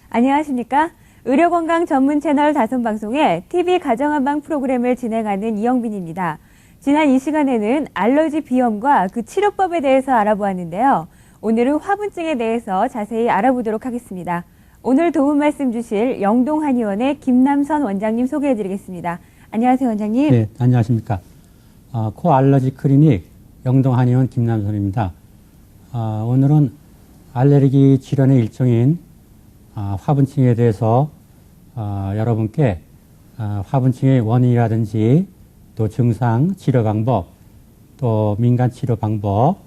안녕하십니까? 의료건강 전문 채널 다솜방송의 TV 가정한방 프로그램을 진행하는 이영빈입니다. 지난 이 시간에는 알러지 비염과 그 치료법에 대해서 알아보았는데요. 오늘은 화분증에 대해서 자세히 알아보도록 하겠습니다. 오늘 도움 말씀 주실 영동한의원의 김남선 원장님 소개해드리겠습니다. 안녕하세요, 원장님. 네, 안녕하십니까? 코 알러지 클리닉 영동한의원 김남선입니다. 오늘은 알레르기 질환의 일종인 화분증에 대해서 여러분께 화분증의 원인이라든지 또 증상, 치료 방법, 또 민간 치료 방법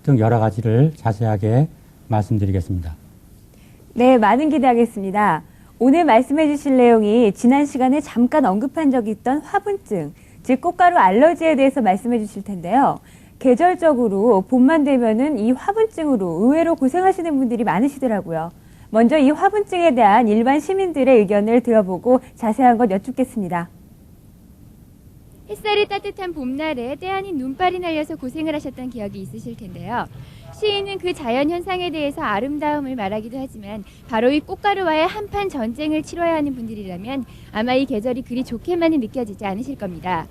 등 여러 가지를 자세하게 말씀드리겠습니다. 네, 많은 기대하겠습니다. 오늘 말씀해 주실 내용이 지난 시간에 잠깐 언급한 적이 있던 화분증, 즉 꽃가루 알러지에 대해서 말씀해 주실 텐데요. 계절적으로 봄만 되면은 이 화분증으로 의외로 고생하시는 분들이 많으시더라고요. 먼저 이 화분증에 대한 일반 시민들의 의견을 들어보고 자세한 것 여쭙겠습니다. 햇살이 따뜻한 봄날에 때 아닌 눈발이 날려서 고생을 하셨던 기억이 있으실 텐데요. 시인은 그 자연현상에 대해서 아름다움을 말하기도 하지만 바로 이 꽃가루와의 한판 전쟁을 치러야 하는 분들이라면 아마 이 계절이 그리 좋게만은 느껴지지 않으실 겁니다.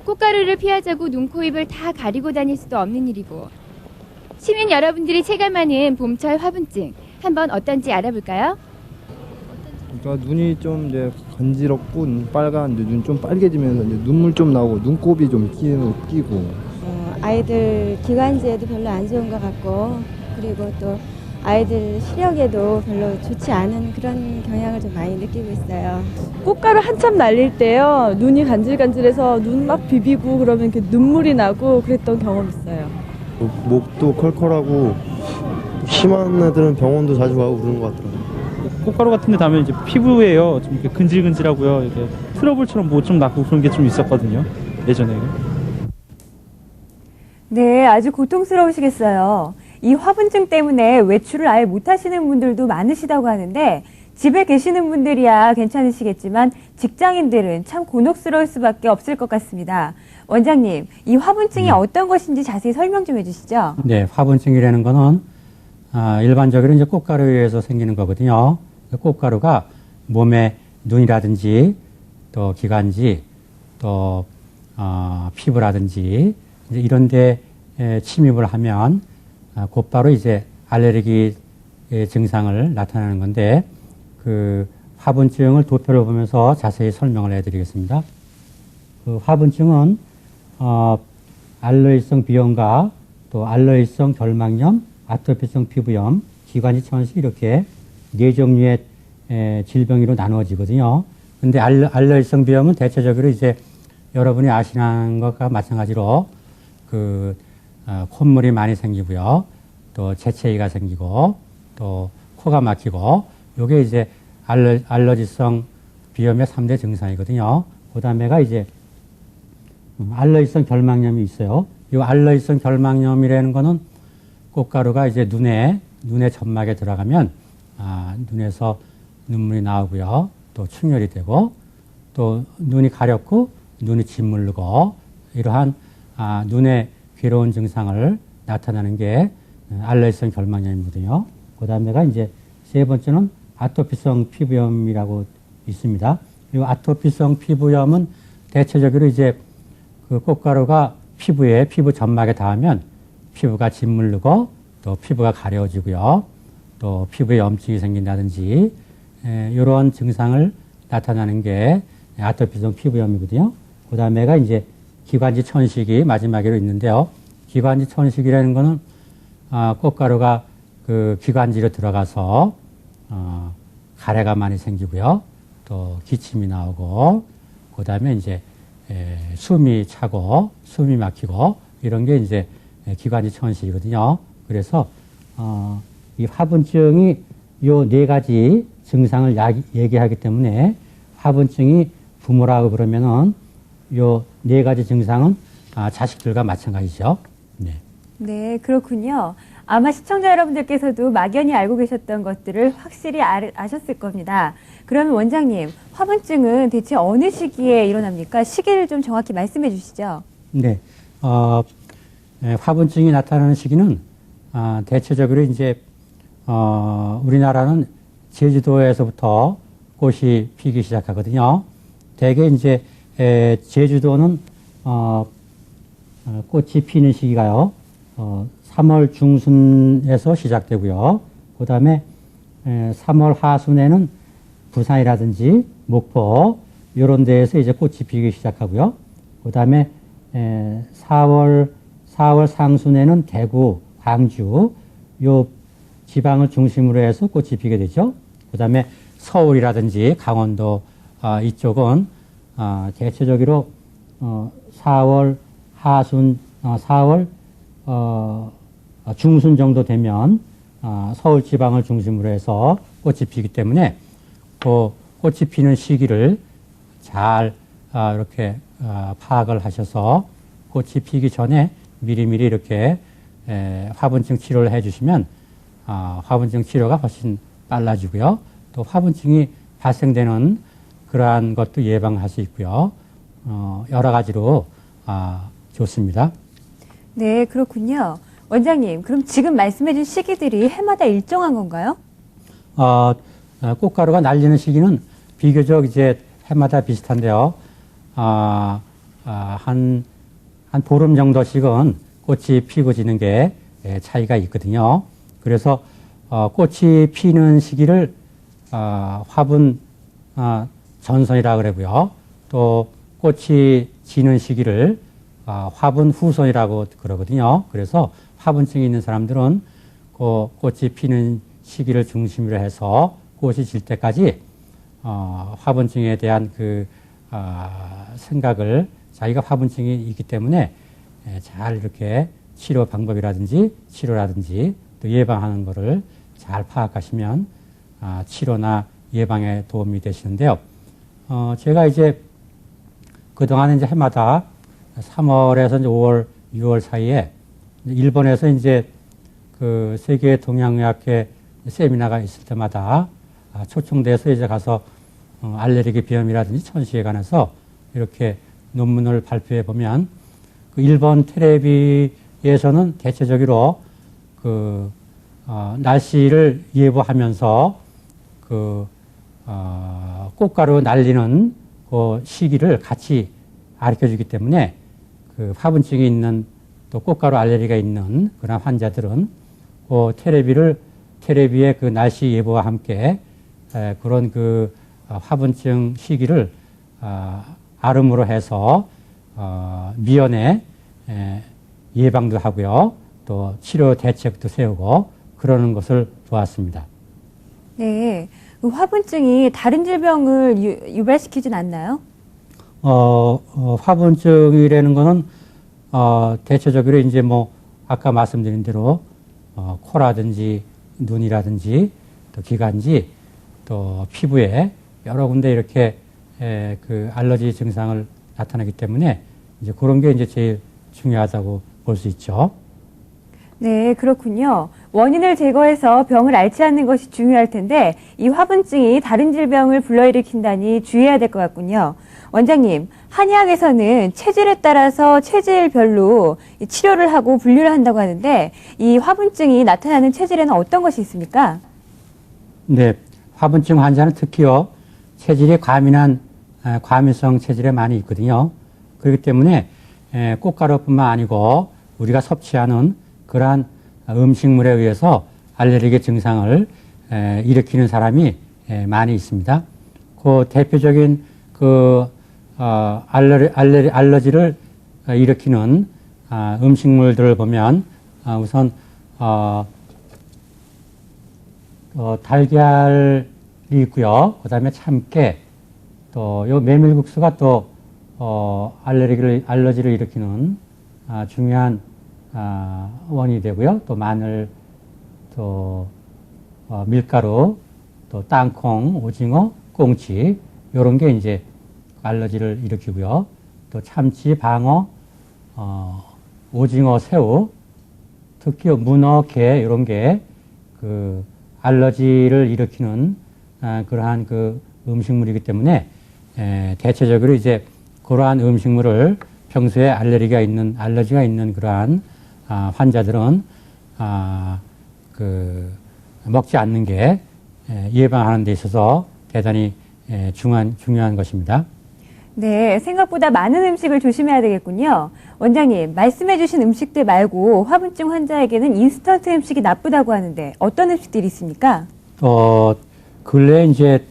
꽃가루를 피하자고 눈, 코, 입을 다 가리고 다닐 수도 없는 일이고 시민 여러분들이 체감하는 봄철 화분증 한번 어떤지 알아볼까요? 그러니까 눈이 좀 이제 간지럽고 빨간 눈 좀 빨개지면서 이제 눈물 좀 나오고 눈곱이 좀 끼고 아이들 기관지에도 별로 안 좋은 것 같고 그리고 또 아이들 시력에도 별로 좋지 않은 그런 경향을 좀 많이 느끼고 있어요. 꽃가루 한참 날릴 때요 눈이 간질간질해서 눈 막 비비고 그러면 이렇게 눈물이 나고 그랬던 경험 있어요. 목도 컬컬하고 심한 애들은 병원도 자주 가고 그러는 것 같더라고요. 꽃가루 같은 데 닿으면 이제 피부에요 좀 이렇게 근질근질하고요 이렇게 트러블처럼 뭐 좀 나고 그런 게 좀 있었거든요 예전에. 네, 아주 고통스러우시겠어요. 이 화분증 때문에 외출을 아예 못 하시는 분들도 많으시다고 하는데 집에 계시는 분들이야 괜찮으시겠지만 직장인들은 참 곤혹스러울 수밖에 없을 것 같습니다. 원장님, 이 화분증이 어떤 것인지 자세히 설명 좀 해주시죠. 네, 화분증이라는 거는 일반적으로 이제 꽃가루에 의해서 생기는 거거든요. 꽃가루가 몸에 눈이라든지 또 기관지 또 피부라든지 이제 이런 데 침입을 하면 곧바로 이제 알레르기 증상을 나타내는 건데 그 화분증을 도표를 보면서 자세히 설명을 해드리겠습니다. 그 화분증은 알러지성 비염과 또 알러지성 결막염, 아토피성 피부염, 기관지 천식 이렇게 네 종류의 질병으로 나누어지거든요. 근데 알러지성 비염은 대체적으로 이제 여러분이 아시는 것과 마찬가지로 그 콧물이 많이 생기고요. 또 재채기가 생기고 또 코가 막히고 요게 이제 알러지성 비염의 3대 증상이거든요. 그다음에가 이제 알러지성 결막염이 있어요. 이 알러지성 결막염이라는 거는 꽃가루가 이제 눈의 점막에 들어가면 눈에서 눈물이 나오고요. 또 충혈이 되고 또 눈이 가렵고 눈이 짓무르고 이러한 눈의 괴로운 증상을 나타나는 게 알러지성 결막염이거든요. 그 다음에가 이제 세 번째는 아토피성 피부염이라고 있습니다. 이 아토피성 피부염은 대체적으로 이제 그 꽃가루가 피부 점막에 닿으면 피부가 짓무르고 또 피부가 가려워지고요. 또 피부에 염증이 생긴다든지 이런 증상을 나타나는 게 아토피성 피부염이거든요. 그 다음에가 이제 기관지 천식이 마지막으로 있는데요. 기관지 천식이라는 거는 꽃가루가 그 기관지로 들어가서 가래가 많이 생기고요. 또 기침이 나오고 그 다음에 이제 숨이 차고 숨이 막히고 이런 게 이제 기관지 천식이거든요. 그래서 이 화분증이 요 네 가지 증상을 얘기하기 때문에 화분증이 부모라고 그러면은 요 네 가지 증상은 자식들과 마찬가지죠. 네. 네, 그렇군요. 아마 시청자 여러분들께서도 막연히 알고 계셨던 것들을 확실히 아셨을 겁니다. 그러면 원장님, 화분증은 대체 어느 시기에 일어납니까? 시기를 좀 정확히 말씀해 주시죠. 네, 화분증이 나타나는 시기는 대체적으로 이제 우리나라는 제주도에서부터 꽃이 피기 시작하거든요. 대개 이제 제주도는 꽃이 피는 시기가요. 3월 중순에서 시작되고요. 그 다음에 3월 하순에는 부산이라든지 목포 이런 데에서 이제 꽃이 피기 시작하고요. 그 다음에 4월 상순에는 대구, 광주 요 지방을 중심으로 해서 꽃이 피게 되죠. 그 다음에 서울이라든지 강원도 이쪽은 대체적으로 4월 하순, 4월 중순 정도 되면 서울 지방을 중심으로 해서 꽃이 피기 때문에 그 꽃이 피는 시기를 잘 이렇게 파악을 하셔서 꽃이 피기 전에 미리미리 이렇게 화분증 치료를 해주시면 화분증 치료가 훨씬 빨라지고요. 또 화분증이 발생되는 그러한 것도 예방할 수 있고요. 여러 가지로 좋습니다. 네, 그렇군요. 원장님, 그럼 지금 말씀해 준 시기들이 해마다 일정한 건가요? 꽃가루가 날리는 시기는 비교적 이제 해마다 비슷한데요. 한 보름 정도씩은 꽃이 피고 지는 게 차이가 있거든요. 그래서 꽃이 피는 시기를 화분 전선이라 그러고요. 또 꽃이 지는 시기를 화분 후선이라고 그러거든요. 그래서 화분증이 있는 사람들은 그 꽃이 피는 시기를 중심으로 해서 꽃이 질 때까지 화분증에 대한 그 생각을 자기가 화분증이 있기 때문에 잘 이렇게 치료 방법이라든지 치료라든지 또 예방하는 것을 잘 파악하시면 치료나 예방에 도움이 되시는데요. 제가 이제 그동안 이제 해마다 3월에서 이제 5월, 6월 사이에 일본에서 이제 그 세계 동양의학회 세미나가 있을 때마다 초청돼서 이제 가서 알레르기 비염이라든지 천식에 관해서 이렇게 논문을 발표해 보면 그 일본 텔레비에서는 대체적으로 그 날씨를 예보하면서 그 꽃가루 날리는 그 시기를 같이 가르쳐 주기 때문에 그 화분증이 있는 또 꽃가루 알레르기가 있는 그런 환자들은 그 텔레비의 그 날씨 예보와 함께 그런 그 화분증 시기를 아름으로 해서 미연에 예방도 하고요. 또 치료 대책도 세우고 그러는 것을 보았습니다. 네. 그 화분증이 다른 질병을 유발시키진 않나요? 화분증이라는 거는 대체적으로 이제 뭐 아까 말씀드린 대로 코라든지 눈이라든지 또 기관지 또 피부에 여러 군데 이렇게 그 알러지 증상을 나타나기 때문에 이제 그런 게 이제 제일 중요하다고 볼 수 있죠. 네, 그렇군요. 원인을 제거해서 병을 앓지 않는 것이 중요할 텐데 이 화분증이 다른 질병을 불러일으킨다니 주의해야 될 것 같군요. 원장님, 한의학에서는 체질에 따라서 체질별로 치료를 하고 분류를 한다고 하는데 이 화분증이 나타나는 체질에는 어떤 것이 있습니까? 네, 화분증 환자는 특히요 체질이 과민성 체질에 많이 있거든요. 그렇기 때문에 꽃가루뿐만 아니고 우리가 섭취하는 그러한 음식물에 의해서 알레르기 증상을 일으키는 사람이 많이 있습니다. 그 대표적인 그 알러지를 일으키는 음식물들을 보면 우선 달걀이 있고요. 그다음에 참깨, 또 요 메밀국수가 또 알러지를 일으키는 중요한 원인이 되고요. 또 마늘, 또 밀가루, 또 땅콩, 오징어, 꽁치 이런 게 이제 알러지를 일으키고요. 또 참치, 방어, 오징어, 새우 특히 문어, 게 이런 게 그 알러지를 일으키는 그러한 그 음식물이기 때문에 대체적으로 이제 그러한 음식물을 평소에 알러지가 있는 그러한 환자들은 그 먹지 않는 게 예방하는 데 있어서 대단히 중요한 것입니다. 네, 생각보다 많은 음식을 조심해야 되겠군요. 원장님, 말씀해주신 음식들 말고 화분증 환자에게는 인스턴트 음식이 나쁘다고 하는데 어떤 음식들이 있습니까? 근래 이제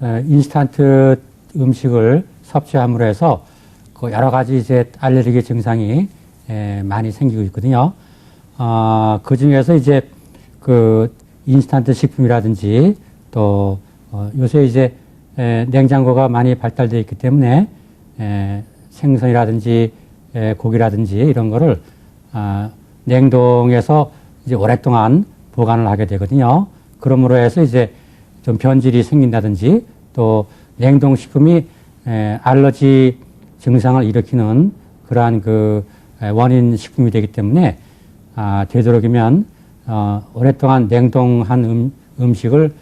인스턴트 음식을 섭취함으로 해서 그 여러 가지 이제 알레르기 증상이 많이 생기고 있거든요. 그 중에서 이제 그 인스턴트 식품이라든지 또 요새 이제 냉장고가 많이 발달되어 있기 때문에 생선이라든지 고기라든지 이런 거를 냉동해서 이제 오랫동안 보관을 하게 되거든요. 그러므로 해서 이제 좀 변질이 생긴다든지 또 냉동식품이 알러지 증상을 일으키는 그러한 그 원인 식품이 되기 때문에 되도록이면 오랫동안 냉동한 음식을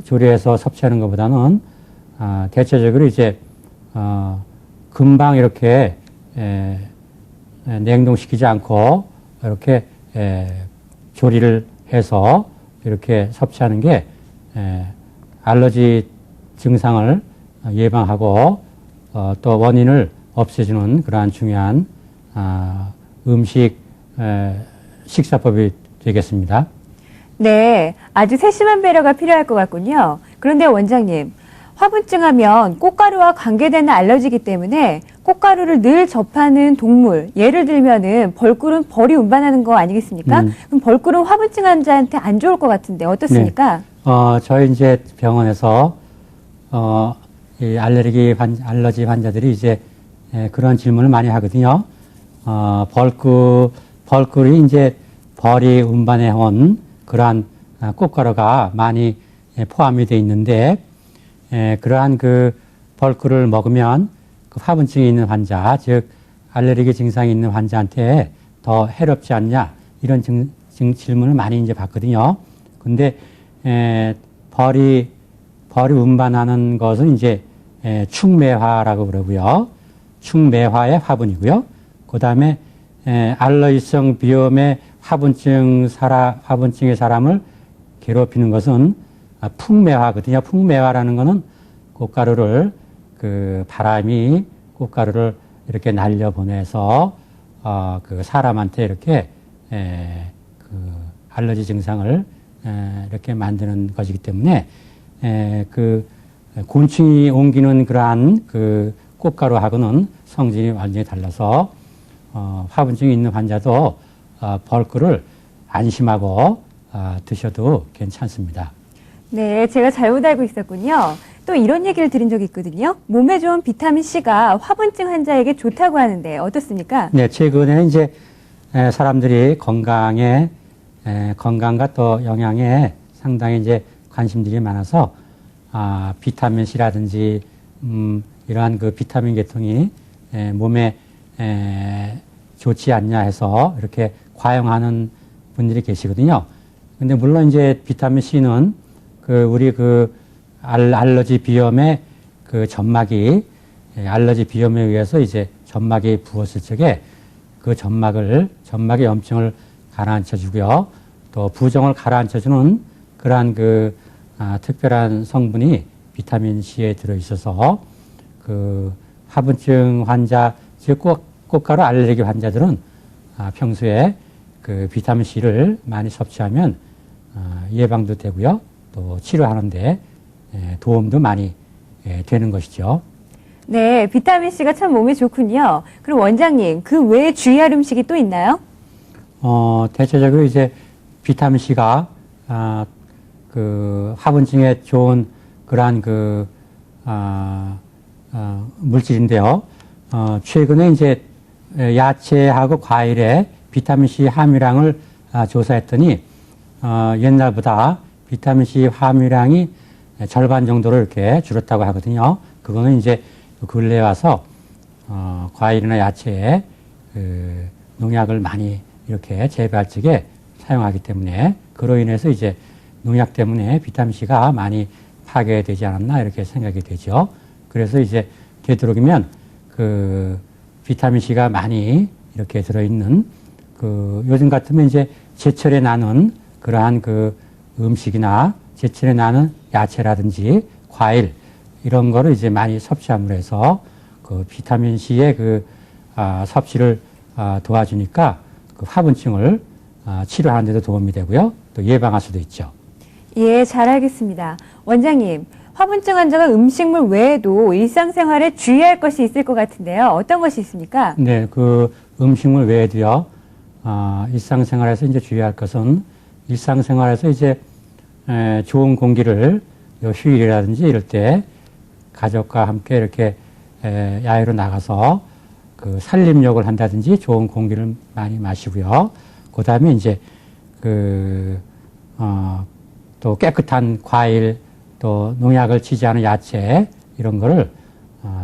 조리해서 섭취하는 것보다는 대체적으로 이제 금방 이렇게 냉동시키지 않고 이렇게 조리를 해서 이렇게 섭취하는 게 알러지 증상을 예방하고 또 원인을 없애주는 그러한 중요한 음식 식사법이 되겠습니다. 네, 아주 세심한 배려가 필요할 것 같군요. 그런데 원장님, 화분증 하면 꽃가루와 관계되는 알러지이기 때문에 꽃가루를 늘 접하는 동물, 예를 들면은 벌꿀은 벌이 운반하는 거 아니겠습니까? 그럼 벌꿀은 화분증 환자한테 안 좋을 것 같은데 어떻습니까? 네. 저희 이제 병원에서 이 알러지 환자들이 이제 그런 질문을 많이 하거든요. 벌꿀이 이제 벌이 운반해 온 그러한 꽃가루가 많이 포함이 되어 있는데 그러한 그 벌꿀을 먹으면 그 화분증이 있는 환자, 즉 알레르기 증상이 있는 환자한테 더 해롭지 않냐 이런 질문을 많이 이제 받거든요. 근데 벌이 운반하는 것은 이제 충매화라고 그러고요. 충매화의 화분이고요. 그 다음에 알러지성 비염의 화분증의 사람을 괴롭히는 것은 풍매화거든요. 풍매화라는 것은 꽃가루를 그 바람이 꽃가루를 이렇게 날려보내서 그 사람한테 이렇게 그 알러지 증상을 이렇게 만드는 것이기 때문에 그 곤충이 옮기는 그러한 그 꽃가루하고는 성질이 완전히 달라서 화분증이 있는 환자도 벌꿀을 안심하고 드셔도 괜찮습니다. 네, 제가 잘못 알고 있었군요. 또 이런 얘기를 들은 적이 있거든요. 몸에 좋은 비타민C가 화분증 환자에게 좋다고 하는데 어떻습니까? 네, 최근에는 이제 사람들이 건강과 또 영양에 상당히 이제 관심들이 많아서 비타민C라든지 이러한 그 비타민 계통이 몸에 좋지 않냐 해서 이렇게 과용하는 분들이 계시거든요. 근데 물론 이제 비타민C는 우리 알러지 비염의 그 점막이 알러지 비염에 의해서 이제 점막이 부었을 적에 그 점막의 염증을 가라앉혀 주고요. 또 부종을 가라앉혀 주는 그러한 특별한 성분이 비타민 C에 들어 있어서 그 화분증 환자, 즉 꽃가루 알레르기 환자들은 평소에 그 비타민 C를 많이 섭취하면 예방도 되고요. 또 치료하는데 도움도 많이 되는 것이죠. 네, 비타민C가 참 몸에 좋군요. 그럼 원장님, 그 외에 주의할 음식이 또 있나요? 대체적으로 이제 비타민C가 그 화분증에 좋은 그러한 물질인데요. 최근에 이제 야채하고 과일의 비타민C 함유량을 조사했더니 옛날보다 비타민C 함유량이 절반 정도로 이렇게 줄었다고 하거든요. 그거는 이제 근래에 와서 과일이나 야채에 농약을 많이 이렇게 재배할 적에 사용하기 때문에 그로 인해서 이제 농약 때문에 비타민C가 많이 파괴되지 않았나 이렇게 생각이 되죠. 그래서 이제 되도록이면 그 비타민C가 많이 이렇게 들어있는 그 요즘 같으면 이제 제철에 나는 그러한 그 음식이나 제철에 나는 야채라든지 과일 이런 거를 이제 많이 섭취함으로 해서 그 비타민C의 그 섭취를 도와주니까 그 화분증을 치료하는 데도 도움이 되고요. 또 예방할 수도 있죠. 예, 잘 알겠습니다. 원장님, 화분증 환자가 음식물 외에도 일상생활에 주의할 것이 있을 것 같은데요. 어떤 것이 있습니까? 네, 그 음식물 외에도요. 일상생활에서 이제 주의할 것은 일상생활에서 이제 좋은 공기를 휴일이라든지 이럴 때 가족과 함께 이렇게 야외로 나가서 그 산림욕을 한다든지 좋은 공기를 많이 마시고요. 그 다음에 이제 또 깨끗한 과일 또 농약을 치지 않은 야채 이런 거를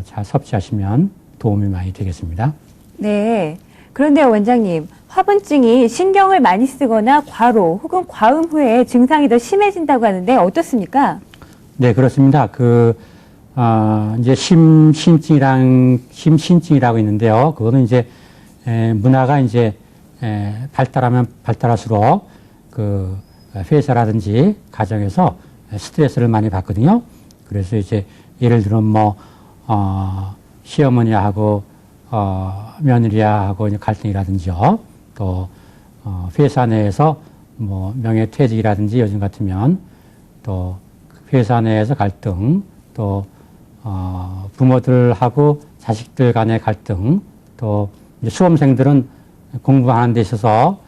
잘 섭취하시면 도움이 많이 되겠습니다. 네. 그런데 원장님, 화분증이 신경을 많이 쓰거나 과로 혹은 과음 후에 증상이 더 심해진다고 하는데 어떻습니까? 네, 그렇습니다. 이제 심신증이라고 있는데요. 그거는 이제, 문화가 이제, 발달하면 발달할수록 그 회사라든지 가정에서 스트레스를 많이 받거든요. 그래서 이제 예를 들어 시어머니하고 며느리하고 갈등이라든지요. 또 회사 내에서 명예퇴직이라든지 요즘 같으면 또 회사 내에서 갈등, 또 부모들하고 자식들 간의 갈등, 또 이제 수험생들은 공부하는 데 있어서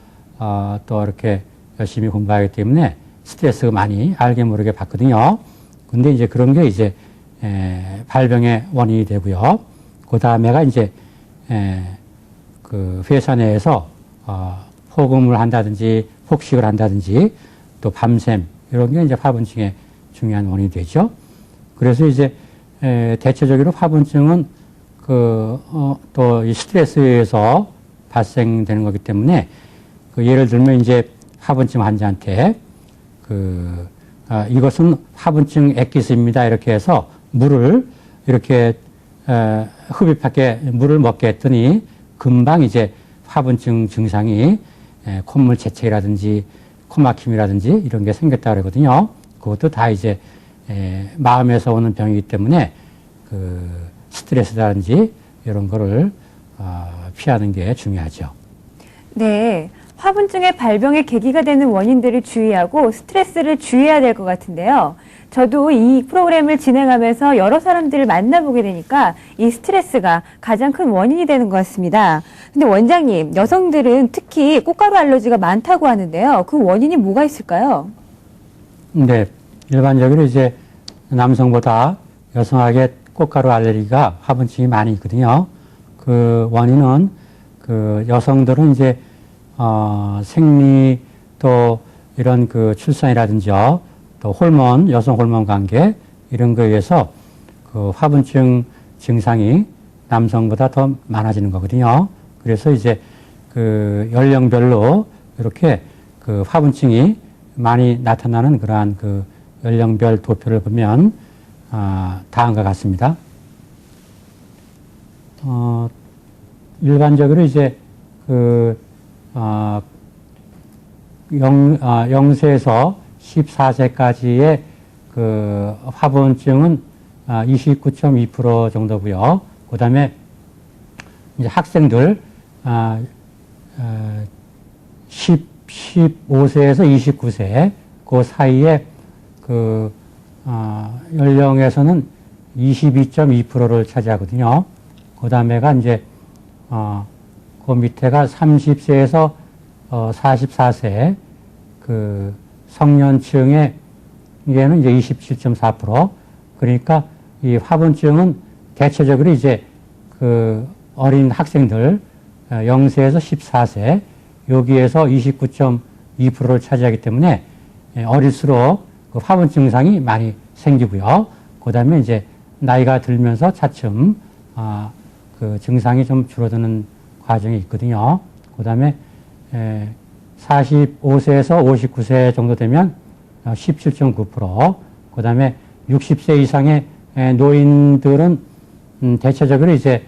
또 이렇게 열심히 공부하기 때문에 스트레스가 많이 알게 모르게 받거든요. 근데 이제 그런 게 이제 발병의 원인이 되고요. 그 다음에가 이제 그 회사 내에서 폭음을 한다든지 폭식을 한다든지 또 밤샘 이런 게 이제 화분증의 중요한 원인이 되죠. 그래서 이제 대체적으로 화분증은 또 이 스트레스에서 발생되는 거기 때문에 예를 들면 이제 화분증 환자한테 이것은 화분증 액기스입니다 이렇게 해서 물을 이렇게 흡입하게 물을 먹게 했더니 금방 이제 화분증 증상이 콧물 재채기라든지 코막힘이라든지 이런 게 생겼다 그러거든요. 그것도 다 이제 마음에서 오는 병이기 때문에 그 스트레스라든지 이런 거를 피하는 게 중요하죠. 네. 화분증의 발병의 계기가 되는 원인들을 주의하고 스트레스를 주의해야 될 것 같은데요. 저도 이 프로그램을 진행하면서 여러 사람들을 만나보게 되니까 이 스트레스가 가장 큰 원인이 되는 것 같습니다. 근데 원장님, 여성들은 특히 꽃가루 알러지가 많다고 하는데요. 그 원인이 뭐가 있을까요? 네. 일반적으로 이제 남성보다 여성에게 꽃가루 알레르기가 화분증이 많이 있거든요. 그 원인은 그 여성들은 이제 생리 또 이런 그 출산이라든지요. 또 호르몬, 여성 호르몬 관계 이런 거에 의해서 그 화분증 증상이 남성보다 더 많아지는 거거든요. 그래서 이제 그 연령별로 이렇게 그 화분증이 많이 나타나는 그러한 그 연령별 도표를 보면 다음과 같습니다. 일반적으로 이제 그 0세에서 14세까지의 그 화분증은 29.2% 정도고요. 그 다음에 이제 학생들 15세에서 29세 그 사이에 그 연령에서는 22.2%를 차지하거든요. 그 다음에가 이제 그 밑에가 30세에서 44세 그 성년층의 이게는 이제 27.4%. 그러니까 이 화분증은 대체적으로 이제 그 어린 학생들 0세에서 14세 여기에서 29.2%를 차지하기 때문에 어릴수록 그 화분증 증상이 많이 생기고요. 그 다음에 이제 나이가 들면서 차츰 그 증상이 좀 줄어드는 과정이 있거든요. 그 다음에 45세에서 59세 정도 되면 17.9%, 그 다음에 60세 이상의 노인들은 대체적으로 이제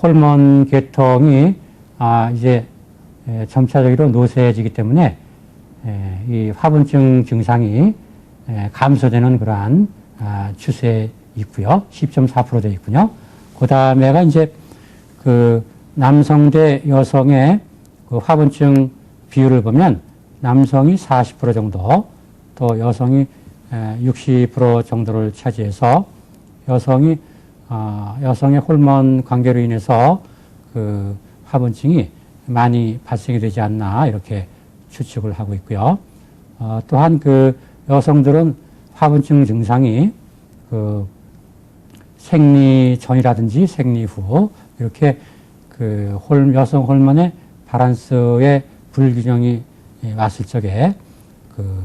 호르몬 계통이 이제 점차적으로 노쇠해지기 때문에 이 화분증 증상이 감소되는 그러한 추세에 있고요. 10.4% 되어 있군요. 그 다음에가 이제 그 남성 대 여성의 그 화분증 비율을 보면 남성이 40% 정도, 또 여성이 60% 정도를 차지해서 여성의 호르몬 관계로 인해서 그 화분증이 많이 발생이 되지 않나 이렇게 추측을 하고 있고요. 또한 그 여성들은 화분증 증상이 그 생리 전이라든지 생리 후 이렇게 그 여성 호르몬의 밸런스의 불균형이 왔을 적에 그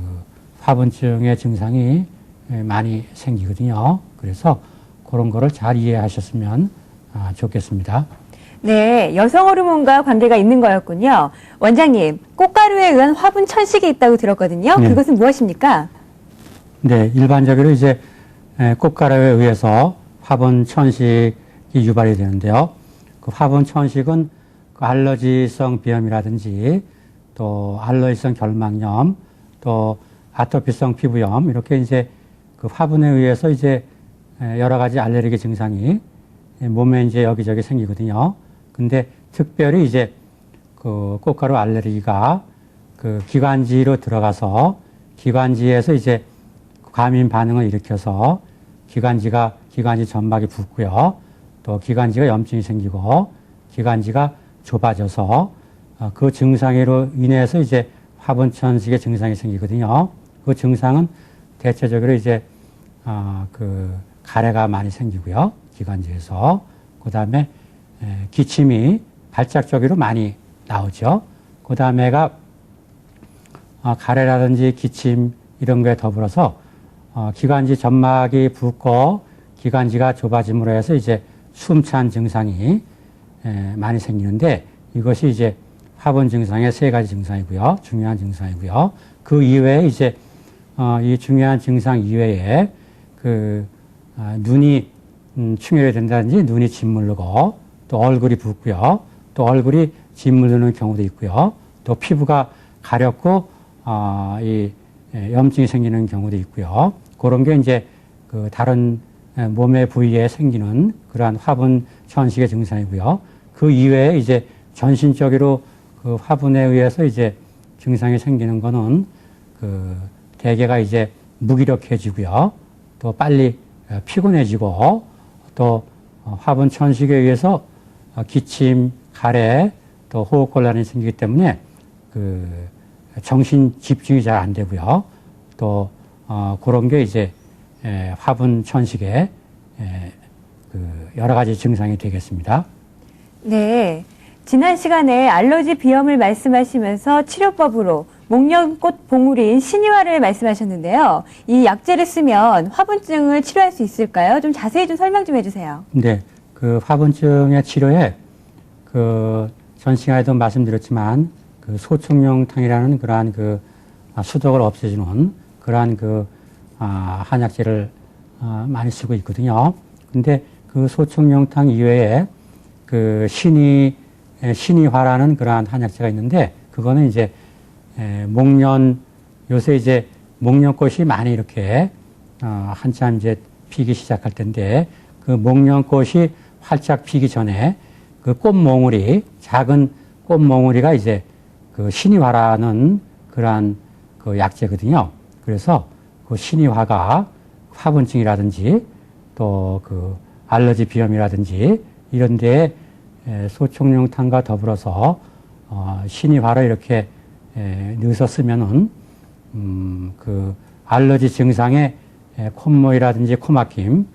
화분증의 증상이 많이 생기거든요. 그래서 그런 거를 잘 이해하셨으면 좋겠습니다. 네, 여성 호르몬과 관계가 있는 거였군요. 원장님, 꽃가루에 의한 화분 천식이 있다고 들었거든요. 네. 그것은 무엇입니까? 네, 일반적으로 이제 꽃가루에 의해서 화분 천식이 유발이 되는데요. 그 화분 천식은 그 알러지성 비염이라든지 또 알러지성 결막염, 또 아토피성 피부염 이렇게 이제 그 화분에 의해서 이제 여러 가지 알레르기 증상이 몸에 이제 여기저기 생기거든요. 근데 특별히 이제 그 꽃가루 알레르기가 그 기관지로 들어가서 기관지에서 이제 과민 반응을 일으켜서 기관지 점막이 붓고요. 또 기관지가 염증이 생기고 기관지가 좁아져서 그 증상으로 인해서 이제 화분천식의 증상이 생기거든요. 그 증상은 대체적으로 이제 그 가래가 많이 생기고요. 기관지에서. 그 다음에 기침이 발작적으로 많이 나오죠. 그 다음에가 가래라든지 기침 이런 거에 더불어서 기관지 점막이 붓고 기관지가 좁아짐으로 해서 이제 숨찬 증상이 많이 생기는데 이것이 이제 화분 증상의 세 가지 증상이고요. 중요한 증상이고요. 그 이외에 이제 이 중요한 증상 이외에 그 눈이 충혈이 된다든지 눈이 짓무르고 또 얼굴이 붓고요. 또 얼굴이 짓무르는 경우도 있고요. 또 피부가 가렵고 이 염증이 생기는 경우도 있고요. 그런 게 이제 그 다른 몸의 부위에 생기는 그러한 화분 천식의 증상이고요. 그 이외에 이제 전신적으로 그 화분에 의해서 이제 증상이 생기는 거는 그 대개가 이제 무기력해지고요. 또 빨리 피곤해지고 또 화분 천식에 의해서 기침, 가래, 또 호흡곤란이 생기기 때문에 그 정신 집중이 잘 안 되고요. 또 그런 게 이제 화분 천식의 그 여러 가지 증상이 되겠습니다. 네. 지난 시간에 알러지 비염을 말씀하시면서 치료법으로 목련꽃 봉우리인 신이화를 말씀하셨는데요. 이 약재를 쓰면 화분증을 치료할 수 있을까요? 좀 자세히 좀 설명 좀 해주세요. 네. 그 화분증의 치료에 그 전 시간에도 말씀드렸지만 그 소충용탕이라는 그러한 그 수독을 없애주는 그러한 그 한약재를 많이 쓰고 있거든요. 근데 그 소충용탕 이외에 그 신이화라는 그러한 한약재가 있는데 그거는 이제 목련 요새 이제 목련꽃이 많이 이렇게 한참 이제 피기 시작할 텐데 그 목련꽃이 활짝 피기 전에 그 꽃몽우리 작은 꽃몽우리가 이제 그 신이화라는 그러한 그 약재거든요. 그래서 그 신이화가 화분증이라든지 또 그 알러지 비염이라든지 이런 데에 소총용탕과 더불어서 신이화를 이렇게 넣어서 쓰면은 그 알러지 증상의 콧모이라든지 코막힘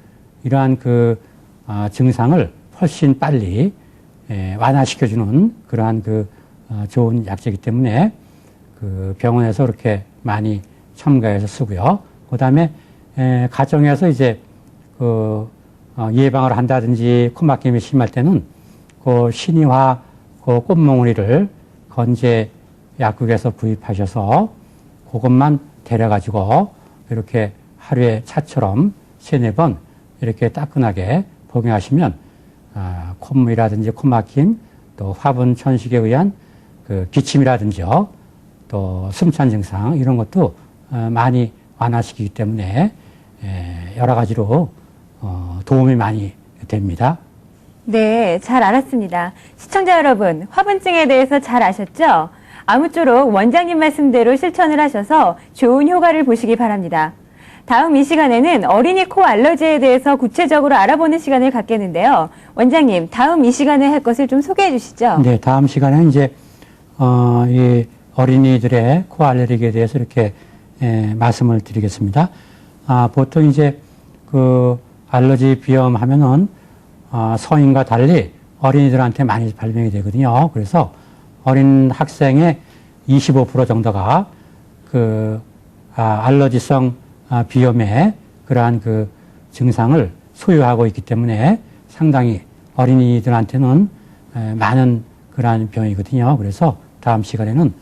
이러한 그 증상을 훨씬 빨리 완화시켜주는 그러한 그 좋은 약재이기 때문에 그 병원에서 그렇게 많이 첨가해서 쓰고요. 그 다음에 가정에서 이제 그 예방을 한다든지 코막힘이 심할 때는 그 신이화 그 그 꽃몽우리를 건재 약국에서 구입하셔서 그것만 데려가지고 이렇게 하루에 차처럼 3-4번 이렇게 따끈하게 복용하시면 콧물이라든지 코막힘, 또 화분 천식에 의한 그 기침이라든지요, 또 숨찬 증상 이런 것도 많이 완화시키기 때문에 여러 가지로 도움이 많이 됩니다. 네, 잘 알았습니다. 시청자 여러분, 화분증에 대해서 잘 아셨죠? 아무쪼록 원장님 말씀대로 실천을 하셔서 좋은 효과를 보시기 바랍니다. 다음 이 시간에는 어린이 코 알러지에 대해서 구체적으로 알아보는 시간을 갖겠는데요. 원장님, 다음 이 시간에 할 것을 좀 소개해 주시죠. 네, 다음 시간에는 이제 이 어린이들의 코 알레르기에 대해서 이렇게 말씀을 드리겠습니다. 보통 이제 그 알러지 비염 하면은 성인과 달리 어린이들한테 많이 발병이 되거든요. 그래서 어린 학생의 25% 정도가 그 알러지성 비염의 그러한 그 증상을 소유하고 있기 때문에 상당히 어린이들한테는 많은 그러한 병이거든요. 그래서 다음 시간에는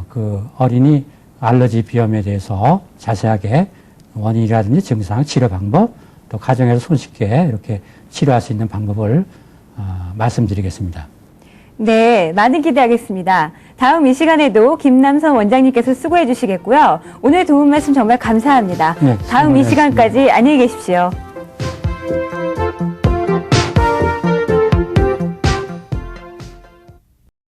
그 어린이 알러지 비염에 대해서 자세하게 원인이라든지 증상, 치료 방법, 또 가정에서 손쉽게 이렇게 치료할 수 있는 방법을 말씀드리겠습니다. 네, 많은 기대하겠습니다. 다음 이 시간에도 김남선 원장님께서 수고해 주시겠고요. 오늘 도움 말씀 정말 감사합니다. 네, 다음 이 수고하셨습니다. 시간까지 안녕히 계십시오.